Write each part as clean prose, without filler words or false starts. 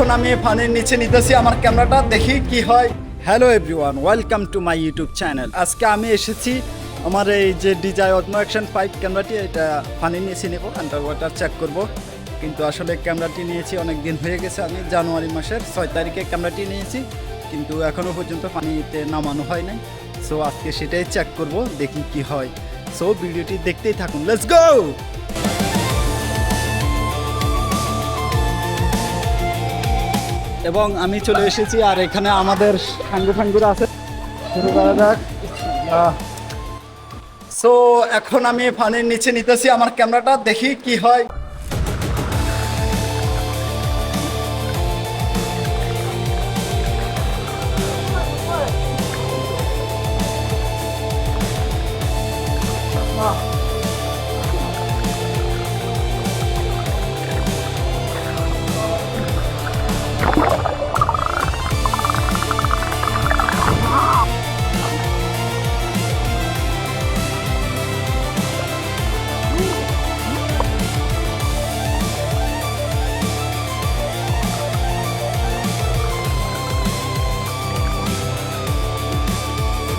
এখন আমি পানির নিচে নিতেছি আমার ক্যামেরাটা, দেখি কি হয়। Hello everyone, welcome to my YouTube channel. আজকে আমি এসেছি আমার এই যে DJI Osmo Action 5 ক্যামেরাটি, এটা পানির নিচে নেব, আন্ডার ওয়াটার চেক করব। কিন্তু আসলে ক্যামেরাটি নিয়েছি অনেক দিন হয়ে গেছে, আমি জানুয়ারি মাসের 6 তারিখে ক্যামেরাটি নিয়েছি, কিন্তু এখনও পর্যন্ত পানিতে নামানো হয় নাই। সো আজকে সেটাই চেক করব, দেখি কি হয়। সো ভিডিওটি দেখতেই থাকুন, লেটস গো। এবং আমি চলে এসেছি, আর এখানে আমাদের সাঙ্গুরা আছে। শুরু করা যাক। সো এখন আমি পানির নিচে নিতেছি আমার ক্যামেরাটা, দেখি কি হয়।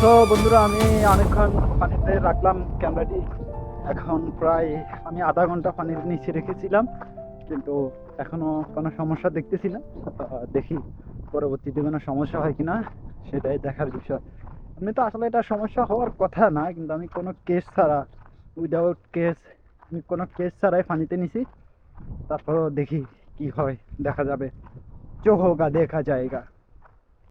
তো বন্ধুরা, আমি অনেকক্ষণ পানিতে রাখলাম ক্যামেরাটি। এখন প্রায় আমি আধা ঘন্টা পানির নিচে রেখেছিলাম, কিন্তু এখনো কোনো সমস্যা দেখতেছি না। দেখি পরবর্তীতে কোনো সমস্যা হয় কিনা, সেটাই দেখার বিষয়। এমনি তো আসলে এটা সমস্যা হওয়ার কথা না, কিন্তু আমি কোনো কেস ছাড়া, উইদাউট কেস, আমি কোনো কেস ছাড়াই পানিতে নিছি। তারপরও দেখি কি হয়, দেখা যাবে। जो होगा देखा जाएगा।